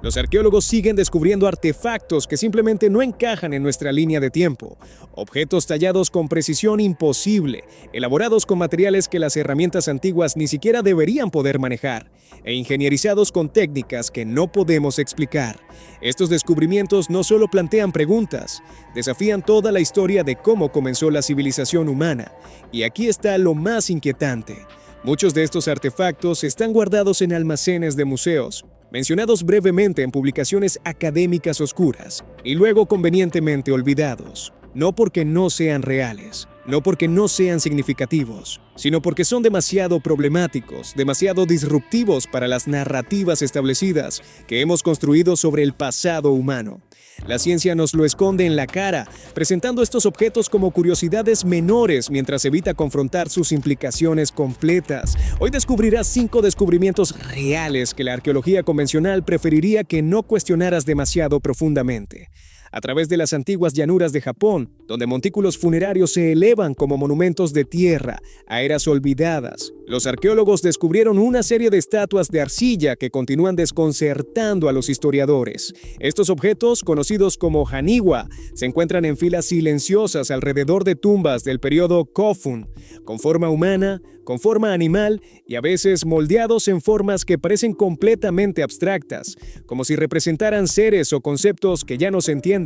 Los arqueólogos siguen descubriendo artefactos que simplemente no encajan en nuestra línea de tiempo. Objetos tallados con precisión imposible, elaborados con materiales que las herramientas antiguas ni siquiera deberían poder manejar, e ingenierizados con técnicas que no podemos explicar. Estos descubrimientos no solo plantean preguntas, desafían toda la historia de cómo comenzó la civilización humana. Y aquí está lo más inquietante. Muchos de estos artefactos están guardados en almacenes de museos, mencionados brevemente en publicaciones académicas oscuras y luego convenientemente olvidados, no porque no sean reales, no porque no sean significativos, sino porque son demasiado problemáticos, demasiado disruptivos para las narrativas establecidas que hemos construido sobre el pasado humano. La ciencia nos lo esconde en la cara, presentando estos objetos como curiosidades menores mientras evita confrontar sus implicaciones completas. Hoy descubrirás 5 descubrimientos reales que la arqueología convencional preferiría que no cuestionaras demasiado profundamente. A través de las antiguas llanuras de Japón, donde montículos funerarios se elevan como monumentos de tierra a eras olvidadas, los arqueólogos descubrieron una serie de estatuas de arcilla que continúan desconcertando a los historiadores. Estos objetos, conocidos como haniwa, se encuentran en filas silenciosas alrededor de tumbas del periodo Kofun, con forma humana, con forma animal y a veces moldeados en formas que parecen completamente abstractas, como si representaran seres o conceptos que ya no se entienden.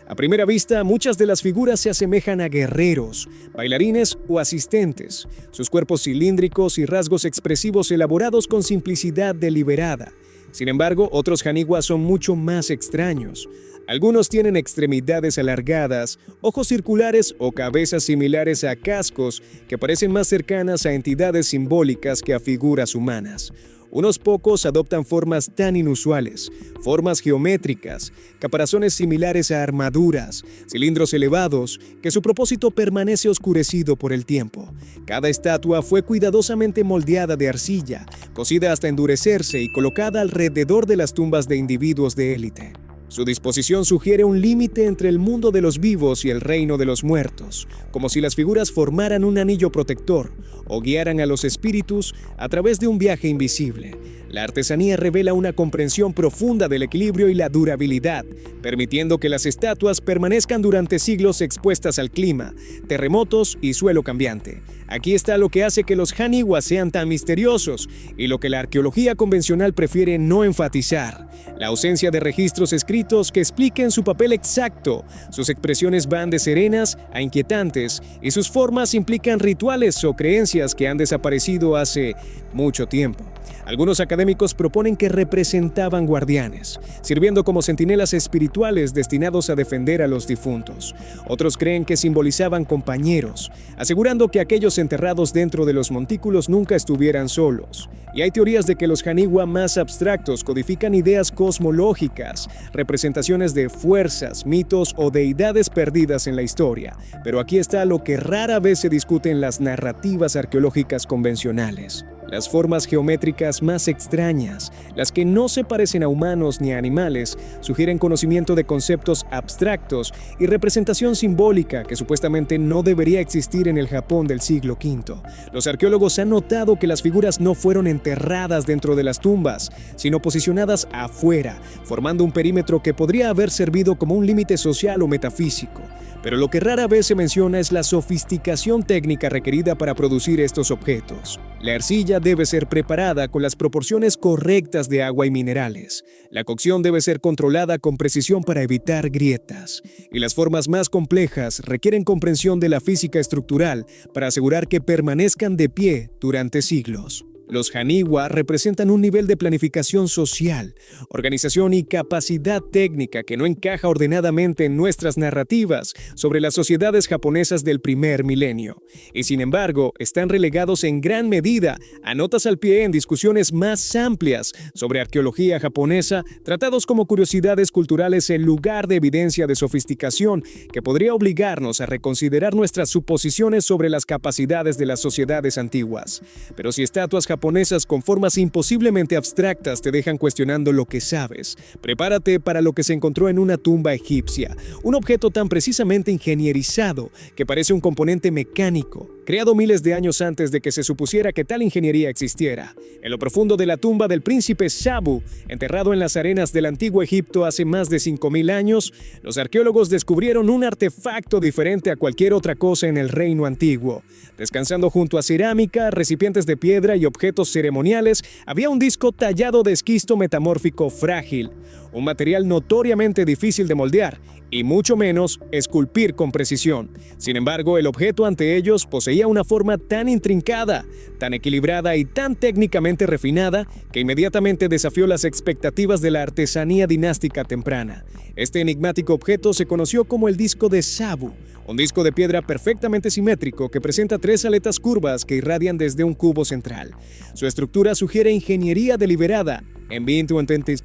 A primera vista, muchas de las figuras se asemejan a guerreros, bailarines o asistentes, sus cuerpos cilíndricos y rasgos expresivos elaborados con simplicidad deliberada. Sin embargo, otros haniwa son mucho más extraños. Algunos tienen extremidades alargadas, ojos circulares o cabezas similares a cascos que parecen más cercanas a entidades simbólicas que a figuras humanas. Unos pocos adoptan formas tan inusuales, formas geométricas, caparazones similares a armaduras, cilindros elevados, que su propósito permanece oscurecido por el tiempo. Cada estatua fue cuidadosamente moldeada de arcilla, cocida hasta endurecerse y colocada alrededor de las tumbas de individuos de élite. Su disposición sugiere un límite entre el mundo de los vivos y el reino de los muertos, como si las figuras formaran un anillo protector o guiaran a los espíritus a través de un viaje invisible. La artesanía revela una comprensión profunda del equilibrio y la durabilidad, permitiendo que las estatuas permanezcan durante siglos expuestas al clima, terremotos y suelo cambiante. Aquí está lo que hace que los haniwa sean tan misteriosos y lo que la arqueología convencional prefiere no enfatizar: la ausencia de registros escritos que expliquen su papel exacto. Sus expresiones van de serenas a inquietantes y sus formas implican rituales o creencias que han desaparecido hace mucho tiempo. Algunos académicos proponen que representaban guardianes, sirviendo como centinelas espirituales destinados a defender a los difuntos. Otros creen que simbolizaban compañeros, asegurando que aquellos enterrados dentro de los montículos nunca estuvieran solos. Y hay teorías de que los haniwa más abstractos codifican ideas cosmológicas, representaciones de fuerzas, mitos o deidades perdidas en la historia. Pero aquí está lo que rara vez se discute en las narrativas arqueológicas convencionales: las formas geométricas más extrañas, las que no se parecen a humanos ni a animales, sugieren conocimiento de conceptos abstractos y representación simbólica que supuestamente no debería existir en el Japón del siglo V. Los arqueólogos han notado que las figuras no fueron enterradas dentro de las tumbas, sino posicionadas afuera, formando un perímetro que podría haber servido como un límite social o metafísico. Pero lo que rara vez se menciona es la sofisticación técnica requerida para producir estos objetos. La arcilla debe ser preparada con las proporciones correctas de agua y minerales. La cocción debe ser controlada con precisión para evitar grietas. Y las formas más complejas requieren comprensión de la física estructural para asegurar que permanezcan de pie durante siglos. Los haniwa representan un nivel de planificación social, organización y capacidad técnica que no encaja ordenadamente en nuestras narrativas sobre las sociedades japonesas del primer milenio. Y sin embargo, están relegados en gran medida a notas al pie en discusiones más amplias sobre arqueología japonesa, tratados como curiosidades culturales en lugar de evidencia de sofisticación que podría obligarnos a reconsiderar nuestras suposiciones sobre las capacidades de las sociedades antiguas. Pero si estatuas japonesas con formas imposiblemente abstractas te dejan cuestionando lo que sabes, prepárate para lo que se encontró en una tumba egipcia, un objeto tan precisamente ingenierizado que parece un componente mecánico, creado miles de años antes de que se supusiera que tal ingeniería existiera. En lo profundo de la tumba del príncipe Sabu, enterrado en las arenas del antiguo Egipto hace más de 5000 años, los arqueólogos descubrieron un artefacto diferente a cualquier otra cosa en el reino antiguo. Descansando junto a cerámica, recipientes de piedra y objetos ceremoniales, había un disco tallado de esquisto metamórfico frágil, un material notoriamente difícil de moldear y mucho menos esculpir con precisión. Sin embargo, el objeto ante ellos poseía una forma tan intrincada, tan equilibrada y tan técnicamente refinada que inmediatamente desafió las expectativas de la artesanía dinástica temprana. Este enigmático objeto se conoció como el disco de Sabu, un disco de piedra perfectamente simétrico que presenta 3 aletas curvas que irradian desde un cubo central. Su estructura sugiere ingeniería deliberada, en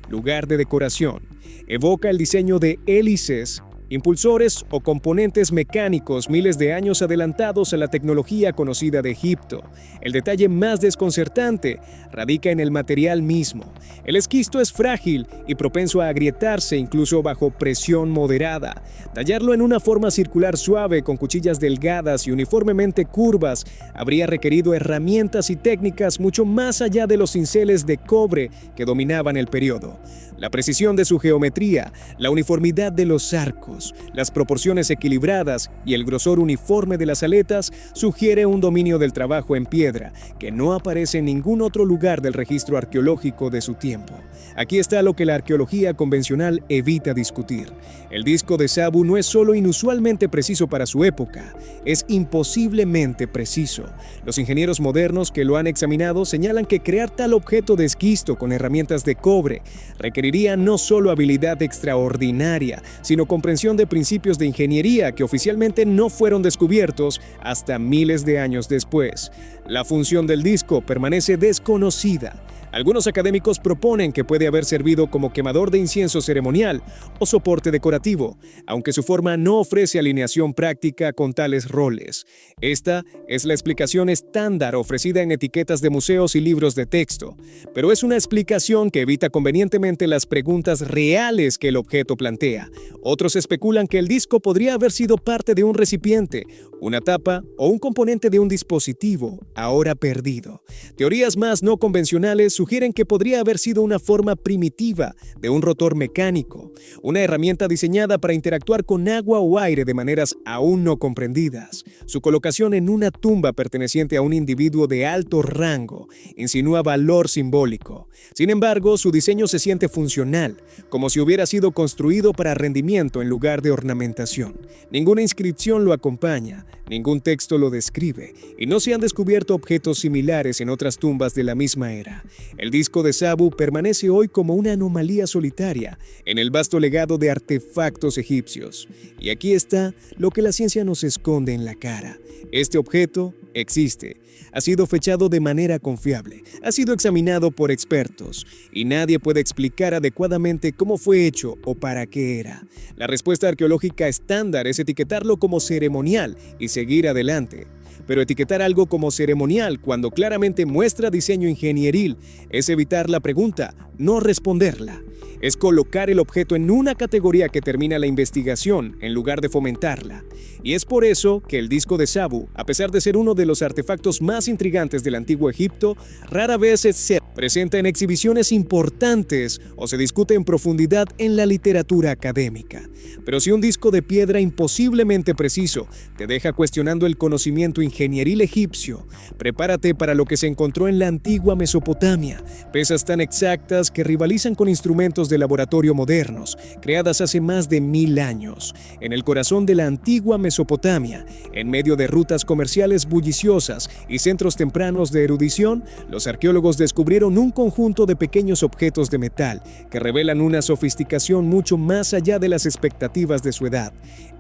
lugar de decoración. Evoca el diseño de hélices, impulsores o componentes mecánicos miles de años adelantados a la tecnología conocida de Egipto. El detalle más desconcertante radica en el material mismo. El esquisto es frágil y propenso a agrietarse incluso bajo presión moderada. Tallarlo en una forma circular suave con cuchillas delgadas y uniformemente curvas habría requerido herramientas y técnicas mucho más allá de los cinceles de cobre que dominaban el periodo. La precisión de su geometría, la uniformidad de los arcos, las proporciones equilibradas y el grosor uniforme de las aletas sugiere un dominio del trabajo en piedra que no aparece en ningún otro lugar del registro arqueológico de su tiempo. Aquí está lo que la arqueología convencional evita discutir. El disco de Sabu no es solo inusualmente preciso para su época, es imposiblemente preciso. Los ingenieros modernos que lo han examinado señalan que crear tal objeto de esquisto con herramientas de cobre requeriría no solo habilidad extraordinaria, sino comprensión de principios de ingeniería que oficialmente no fueron descubiertos hasta miles de años después. La función del disco permanece desconocida. Algunos académicos proponen que puede haber servido como quemador de incienso ceremonial o soporte decorativo, aunque su forma no ofrece alineación práctica con tales roles. Esta es la explicación estándar ofrecida en etiquetas de museos y libros de texto, pero es una explicación que evita convenientemente las preguntas reales que el objeto plantea. Otros especulan que el disco podría haber sido parte de un recipiente, una tapa o un componente de un dispositivo, ahora perdido. Teorías más no convencionales sugieren que podría haber sido una forma primitiva de un rotor mecánico, una herramienta diseñada para interactuar con agua o aire de maneras aún no comprendidas. Su colocación en una tumba perteneciente a un individuo de alto rango insinúa valor simbólico. Sin embargo, su diseño se siente funcional, como si hubiera sido construido para rendimiento en lugar de ornamentación. Ninguna inscripción lo acompaña, ningún texto lo describe, y no se han descubierto objetos similares en otras tumbas de la misma era. El disco de Sabu permanece hoy como una anomalía solitaria en el vasto legado de artefactos egipcios. Y aquí está lo que la ciencia nos esconde en la cara. Este objeto existe, ha sido fechado de manera confiable, ha sido examinado por expertos y nadie puede explicar adecuadamente cómo fue hecho o para qué era. La respuesta arqueológica estándar es etiquetarlo como ceremonial y seguir adelante. Pero etiquetar algo como ceremonial cuando claramente muestra diseño ingenieril es evitar la pregunta, no responderla. Es colocar el objeto en una categoría que termina la investigación en lugar de fomentarla. Y es por eso que el disco de Sabu, a pesar de ser uno de los artefactos más intrigantes del antiguo Egipto, rara vez se presenta en exhibiciones importantes o se discute en profundidad en la literatura académica. Pero si un disco de piedra imposiblemente preciso te deja cuestionando el conocimiento ingenieril egipcio, prepárate para lo que se encontró en la antigua Mesopotamia, pesas tan exactas que rivalizan con instrumentos de laboratorio modernos, creadas hace más de 1000 años, en el corazón de la antigua Mesopotamia, en medio de rutas comerciales bulliciosas y centros tempranos de erudición, los arqueólogos descubrieron un conjunto de pequeños objetos de metal que revelan una sofisticación mucho más allá de las expectativas de su edad.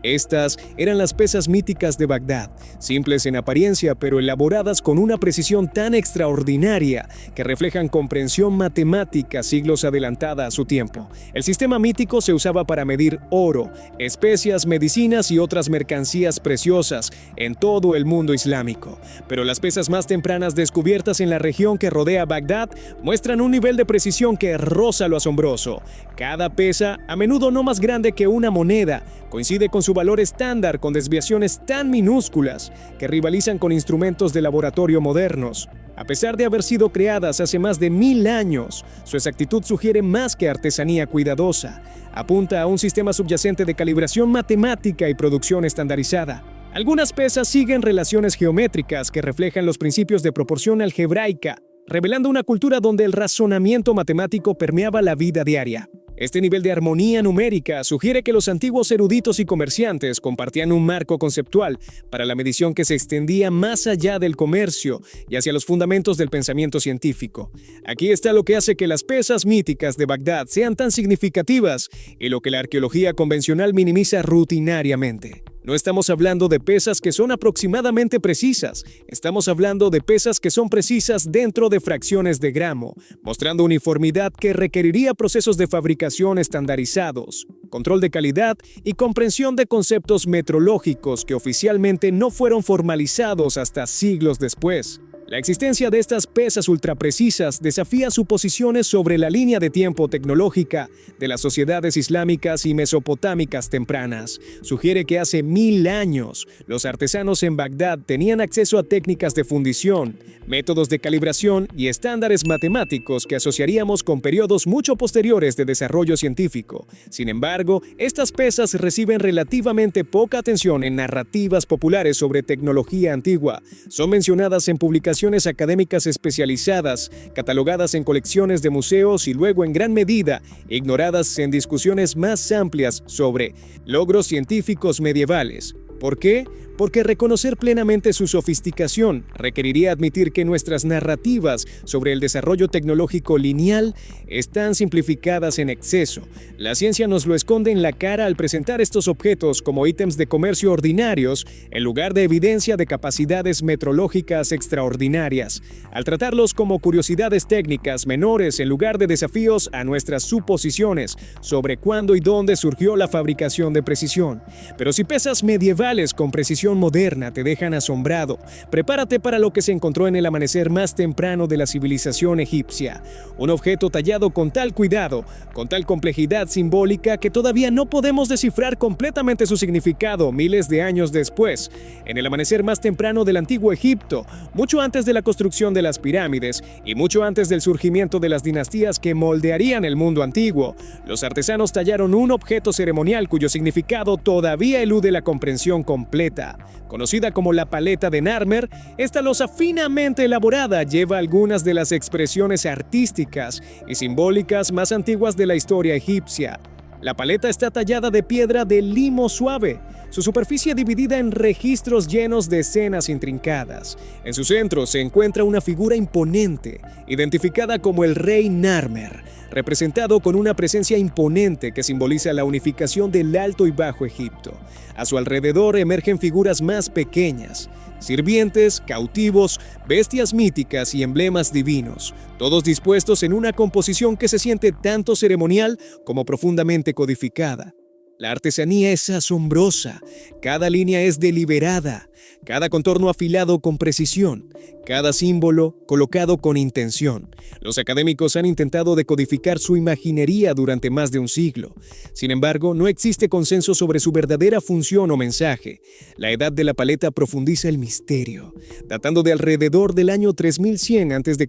Estas eran las pesas míticas de Bagdad, simples en apariencia pero elaboradas con una precisión tan extraordinaria que reflejan comprensión matemática científica siglos adelantada a su tiempo. El sistema mítico se usaba para medir oro, especias, medicinas y otras mercancías preciosas en todo el mundo islámico. Pero las pesas más tempranas descubiertas en la región que rodea Bagdad muestran un nivel de precisión que roza lo asombroso. Cada pesa, a menudo no más grande que una moneda, coincide con su valor estándar con desviaciones tan minúsculas que rivalizan con instrumentos de laboratorio modernos. A pesar de haber sido creadas hace más de 1000 años, su exactitud sugiere más que artesanía cuidadosa. Apunta a un sistema subyacente de calibración matemática y producción estandarizada. Algunas pesas siguen relaciones geométricas que reflejan los principios de proporción algebraica, revelando una cultura donde el razonamiento matemático permeaba la vida diaria. Este nivel de armonía numérica sugiere que los antiguos eruditos y comerciantes compartían un marco conceptual para la medición que se extendía más allá del comercio y hacia los fundamentos del pensamiento científico. Aquí está lo que hace que las pesas míticas de Bagdad sean tan significativas y lo que la arqueología convencional minimiza rutinariamente. No estamos hablando de pesas que son aproximadamente precisas, estamos hablando de pesas que son precisas dentro de fracciones de gramo, mostrando uniformidad que requeriría procesos de fabricación estandarizados, control de calidad y comprensión de conceptos metrológicos que oficialmente no fueron formalizados hasta siglos después. La existencia de estas pesas ultraprecisas desafía suposiciones sobre la línea de tiempo tecnológica de las sociedades islámicas y mesopotámicas tempranas. Sugiere que hace 1000 años, los artesanos en Bagdad tenían acceso a técnicas de fundición, métodos de calibración y estándares matemáticos que asociaríamos con periodos mucho posteriores de desarrollo científico. Sin embargo, estas pesas reciben relativamente poca atención en narrativas populares sobre tecnología antigua. Son mencionadas en publicaciones académicas especializadas, catalogadas en colecciones de museos y luego en gran medida ignoradas en discusiones más amplias sobre logros científicos medievales. ¿Por qué? Porque reconocer plenamente su sofisticación requeriría admitir que nuestras narrativas sobre el desarrollo tecnológico lineal están simplificadas en exceso. La ciencia nos lo esconde en la cara al presentar estos objetos como ítems de comercio ordinarios en lugar de evidencia de capacidades metrológicas extraordinarias, al tratarlos como curiosidades técnicas menores en lugar de desafíos a nuestras suposiciones sobre cuándo y dónde surgió la fabricación de precisión. Pero si pesas medievales con precisión moderna te dejan asombrado, prepárate para lo que se encontró en el amanecer más temprano de la civilización egipcia. Un objeto tallado con tal cuidado, con tal complejidad simbólica que todavía no podemos descifrar completamente su significado miles de años después. En el amanecer más temprano del antiguo Egipto, mucho antes de la construcción de las pirámides y mucho antes del surgimiento de las dinastías que moldearían el mundo antiguo, los artesanos tallaron un objeto ceremonial cuyo significado todavía elude la comprensión completa. Conocida como la paleta de Narmer, esta losa finamente elaborada lleva algunas de las expresiones artísticas y simbólicas más antiguas de la historia egipcia. La paleta está tallada de piedra de limo suave, su superficie dividida en registros llenos de escenas intrincadas. En su centro se encuentra una figura imponente, identificada como el rey Narmer, representado con una presencia imponente que simboliza la unificación del Alto y Bajo Egipto. A su alrededor emergen figuras más pequeñas, sirvientes, cautivos, bestias míticas y emblemas divinos, todos dispuestos en una composición que se siente tanto ceremonial como profundamente codificada. La artesanía es asombrosa, cada línea es deliberada, cada contorno afilado con precisión, cada símbolo colocado con intención. Los académicos han intentado decodificar su imaginería durante más de un siglo. Sin embargo, no existe consenso sobre su verdadera función o mensaje. La edad de la paleta profundiza el misterio. Datando de alrededor del año 3100 a.C.,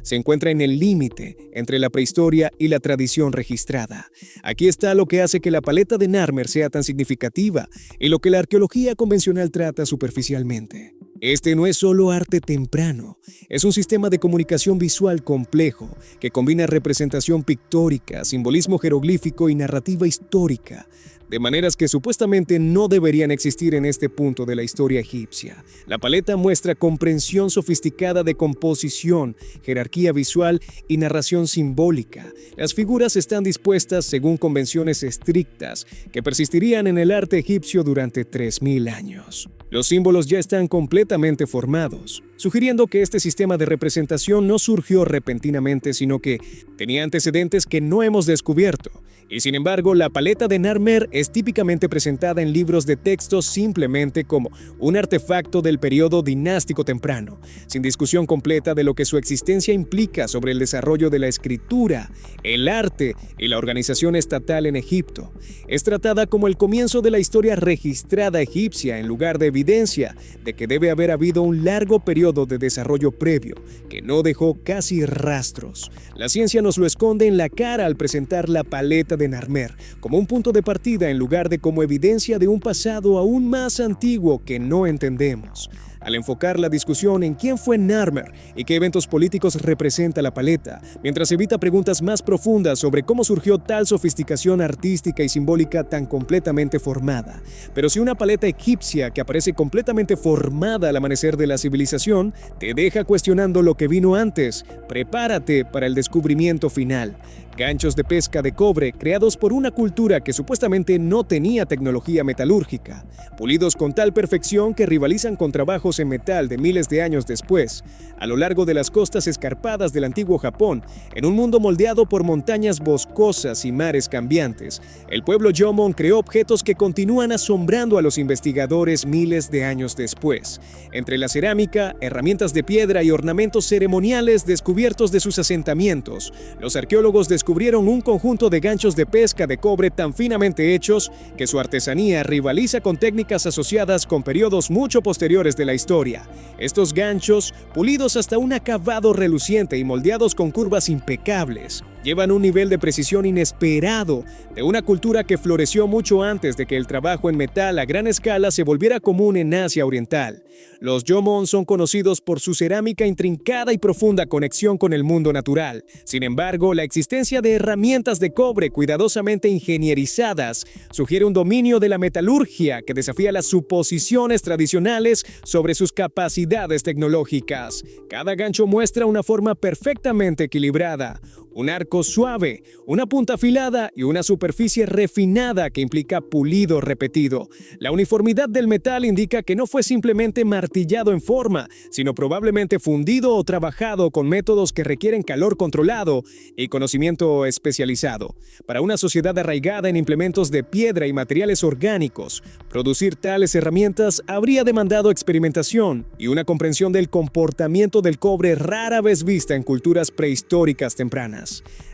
se encuentra en el límite entre la prehistoria y la tradición registrada. Aquí está lo que hace que la paleta de Narmer sea tan significativa y lo que la arqueología convencional trata superficialmente. Este no es solo arte temprano, es un sistema de comunicación visual complejo que combina representación pictórica, simbolismo jeroglífico y narrativa histórica, de maneras que supuestamente no deberían existir en este punto de la historia egipcia. La paleta muestra comprensión sofisticada de composición, jerarquía visual y narración simbólica. Las figuras están dispuestas según convenciones estrictas que persistirían en el arte egipcio durante 3000 años. Los símbolos ya están completamente formados, sugiriendo que este sistema de representación no surgió repentinamente, sino que tenía antecedentes que no hemos descubierto. Y sin embargo, la paleta de Narmer es típicamente presentada en libros de texto simplemente como un artefacto del periodo dinástico temprano, sin discusión completa de lo que su existencia implica sobre el desarrollo de la escritura, el arte y la organización estatal en Egipto. Es tratada como el comienzo de la historia registrada egipcia en lugar de evidencia de que debe haber habido un largo periodo de desarrollo previo que no dejó casi rastros. La ciencia nos lo esconde en la cara al presentar la paleta de Narmer como un punto de partida en lugar de como evidencia de un pasado aún más antiguo que no entendemos. Al enfocar la discusión en quién fue Narmer y qué eventos políticos representa la paleta, mientras evita preguntas más profundas sobre cómo surgió tal sofisticación artística y simbólica tan completamente formada. Pero si una paleta egipcia que aparece completamente formada al amanecer de la civilización te deja cuestionando lo que vino antes, prepárate para el descubrimiento final. Ganchos de pesca de cobre creados por una cultura que supuestamente no tenía tecnología metalúrgica, pulidos con tal perfección que rivalizan con trabajos en metal de miles de años después, a lo largo de las costas escarpadas del antiguo Japón, en un mundo moldeado por montañas boscosas y mares cambiantes. El pueblo Jomon creó objetos que continúan asombrando a los investigadores miles de años después. Entre la cerámica, herramientas de piedra y ornamentos ceremoniales descubiertos de sus asentamientos, los arqueólogos descubrieron un conjunto de ganchos de pesca de cobre tan finamente hechos que su artesanía rivaliza con técnicas asociadas con periodos mucho posteriores de la historia. Estos ganchos, pulidos hasta un acabado reluciente y moldeados con curvas impecables, llevan un nivel de precisión inesperado de una cultura que floreció mucho antes de que el trabajo en metal a gran escala se volviera común en Asia Oriental. Los Jomon son conocidos por su cerámica intrincada y profunda conexión con el mundo natural. Sin embargo, la existencia de herramientas de cobre cuidadosamente ingenierizadas sugiere un dominio de la metalurgia que desafía las suposiciones tradicionales sobre sus capacidades tecnológicas. Cada gancho muestra una forma perfectamente equilibrada, un arco suave, una punta afilada y una superficie refinada que implica pulido repetido. La uniformidad del metal indica que no fue simplemente martillado en forma, sino probablemente fundido o trabajado con métodos que requieren calor controlado y conocimiento especializado. Para una sociedad arraigada en implementos de piedra y materiales orgánicos, producir tales herramientas habría demandado experimentación y una comprensión del comportamiento del cobre rara vez vista en culturas prehistóricas tempranas.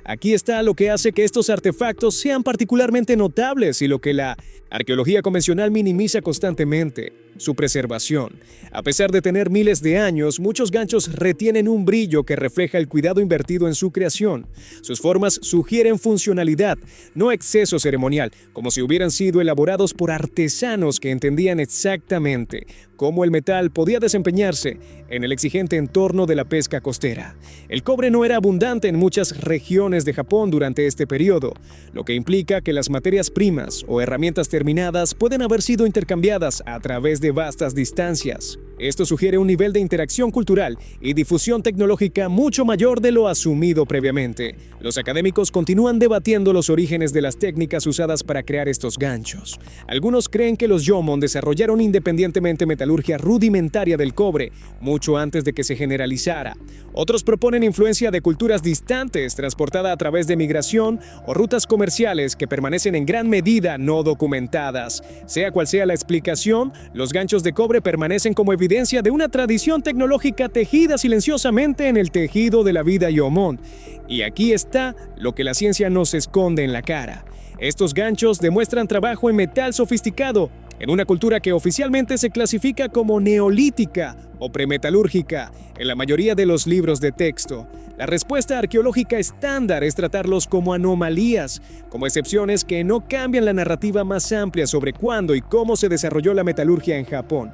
Aquí está lo que hace que estos artefactos sean particularmente notables y lo que la arqueología convencional minimiza constantemente: su preservación. A pesar de tener miles de años, muchos ganchos retienen un brillo que refleja el cuidado invertido en su creación. Sus formas sugieren funcionalidad, no exceso ceremonial, como si hubieran sido elaborados por artesanos que entendían exactamente cómo el metal podía desempeñarse en el exigente entorno de la pesca costera. El cobre no era abundante en muchas regiones de Japón durante este periodo, lo que implica que las materias primas o herramientas terminadas pueden haber sido intercambiadas a través de vastas distancias. Esto sugiere un nivel de interacción cultural y difusión tecnológica mucho mayor de lo asumido previamente. Los académicos continúan debatiendo los orígenes de las técnicas usadas para crear estos ganchos. Algunos creen que los Jomon desarrollaron independientemente metalurgia rudimentaria del cobre mucho antes de que se generalizara. Otros proponen influencia de culturas distantes transportada a través de migración o rutas comerciales que permanecen en gran medida no documentadas. Sea cual sea la explicación, los ganchos de cobre permanecen como evidencia de una tradición tecnológica tejida silenciosamente en el tejido de la vida Jomon. Y aquí está lo que la ciencia nos esconde en la cara. Estos ganchos demuestran trabajo en metal sofisticado en una cultura que oficialmente se clasifica como neolítica o premetalúrgica en la mayoría de los libros de texto. La respuesta arqueológica estándar es tratarlos como anomalías, como excepciones que no cambian la narrativa más amplia sobre cuándo y cómo se desarrolló la metalurgia en Japón.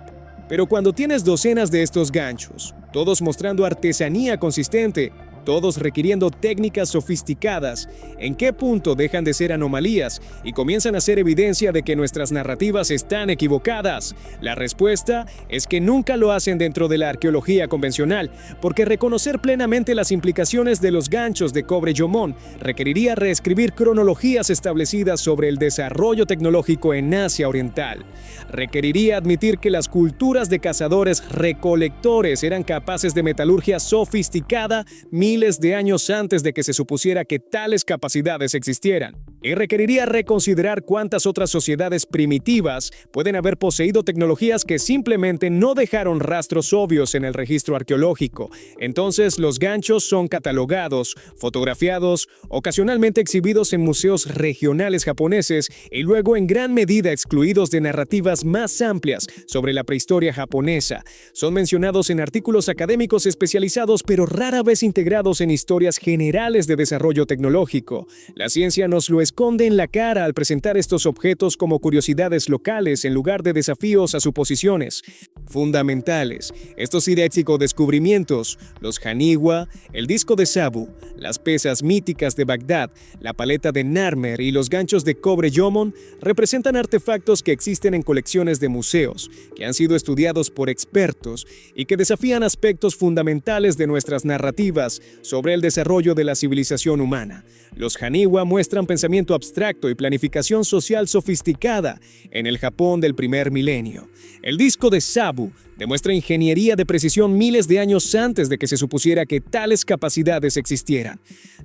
Pero cuando tienes docenas de estos ganchos, todos mostrando artesanía consistente, todos requiriendo técnicas sofisticadas. ¿En qué punto dejan de ser anomalías y comienzan a ser evidencia de que nuestras narrativas están equivocadas? La respuesta es que nunca lo hacen dentro de la arqueología convencional, porque reconocer plenamente las implicaciones de los ganchos de cobre Jomon requeriría reescribir cronologías establecidas sobre el desarrollo tecnológico en Asia Oriental. Requeriría admitir que las culturas de cazadores-recolectores eran capaces de metalurgia sofisticada miles de años antes de que se supusiera que tales capacidades existieran. Y requeriría reconsiderar cuántas otras sociedades primitivas pueden haber poseído tecnologías que simplemente no dejaron rastros obvios en el registro arqueológico. Entonces, los ganchos son catalogados, fotografiados, ocasionalmente exhibidos en museos regionales japoneses y luego en gran medida excluidos de narrativas más amplias sobre la prehistoria japonesa. Son mencionados en artículos académicos especializados, pero rara vez integrados en historias generales de desarrollo tecnológico. La ciencia nos lo esconde en la cara al presentar estos objetos como curiosidades locales en lugar de desafíos a suposiciones fundamentales. Estos idénticos descubrimientos, los Haniwa, el disco de Sabu, las pesas míticas de Bagdad, la paleta de Narmer y los ganchos de cobre Jomon representan artefactos que existen en colecciones de museos, que han sido estudiados por expertos y que desafían aspectos fundamentales de nuestras narrativas sobre el desarrollo de la civilización humana. Los Haniwa muestran pensamiento abstracto y planificación social sofisticada en el Japón del primer milenio. El disco de Sabu demuestra ingeniería de precisión miles de años antes de que se supusiera que tales capacidades existieran.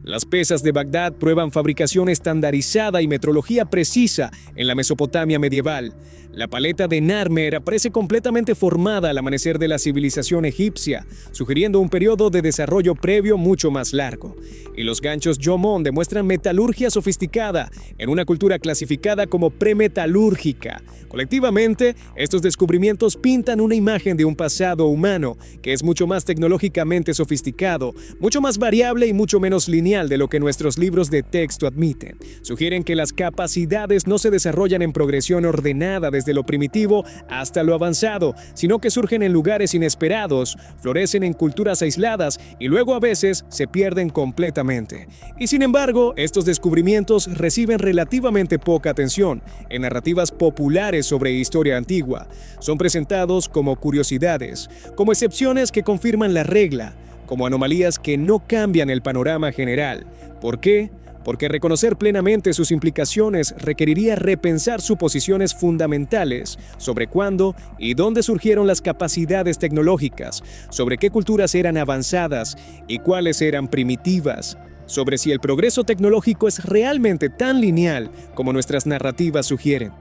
Las pesas de Bagdad prueban fabricación estandarizada y metrología precisa en la Mesopotamia medieval. La paleta de Narmer aparece completamente formada al amanecer de la civilización egipcia, sugiriendo un periodo de desarrollo previo mucho más largo. Y los ganchos Jomon demuestran metalurgia sofisticada en una cultura clasificada como premetalúrgica. Colectivamente, estos descubrimientos pintan una imagen de un pasado humano que es mucho más tecnológicamente sofisticado, mucho más variable y mucho menos lineal de lo que nuestros libros de texto admiten. Sugieren que las capacidades no se desarrollan en progresión ordenada desde lo primitivo hasta lo avanzado, sino que surgen en lugares inesperados, florecen en culturas aisladas y luego a veces se pierden completamente. Y sin embargo, estos descubrimientos reciben relativamente poca atención en narrativas populares sobre historia antigua. Son presentados como curiosidades, como excepciones que confirman la regla, como anomalías que no cambian el panorama general. ¿Por qué? Porque reconocer plenamente sus implicaciones requeriría repensar suposiciones fundamentales sobre cuándo y dónde surgieron las capacidades tecnológicas, sobre qué culturas eran avanzadas y cuáles eran primitivas, sobre si el progreso tecnológico es realmente tan lineal como nuestras narrativas sugieren.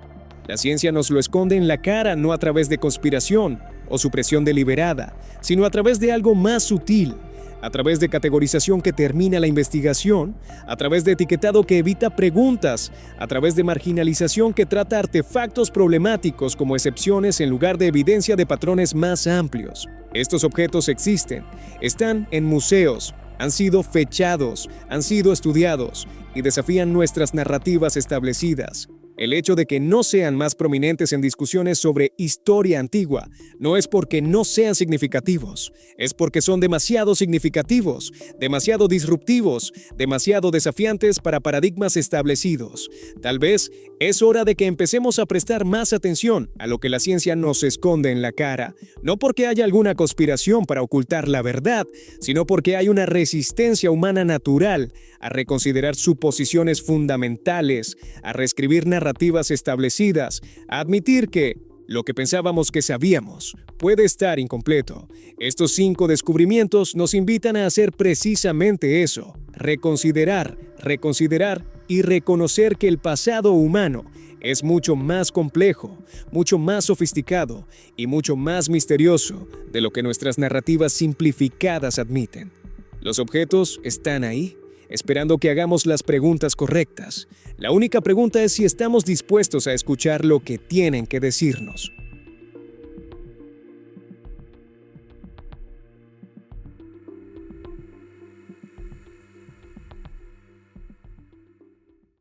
La ciencia nos lo esconde en la cara no a través de conspiración o supresión deliberada, sino a través de algo más sutil, a través de categorización que termina la investigación, a través de etiquetado que evita preguntas, a través de marginalización que trata artefactos problemáticos como excepciones en lugar de evidencia de patrones más amplios. Estos objetos existen, están en museos, han sido fechados, han sido estudiados y desafían nuestras narrativas establecidas. El hecho de que no sean más prominentes en discusiones sobre historia antigua no es porque no sean significativos, es porque son demasiado significativos, demasiado disruptivos, demasiado desafiantes para paradigmas establecidos. Tal vez es hora de que empecemos a prestar más atención a lo que la ciencia nos esconde en la cara, no porque haya alguna conspiración para ocultar la verdad, sino porque hay una resistencia humana natural a reconsiderar suposiciones fundamentales, a reescribir narrativas establecidas, a admitir que lo que pensábamos que sabíamos puede estar incompleto. Estos 5 descubrimientos nos invitan a hacer precisamente eso: reconsiderar y reconocer que el pasado humano es mucho más complejo, mucho más sofisticado y mucho más misterioso de lo que nuestras narrativas simplificadas admiten. Los objetos están ahí, esperando que hagamos las preguntas correctas. La única pregunta es si estamos dispuestos a escuchar lo que tienen que decirnos.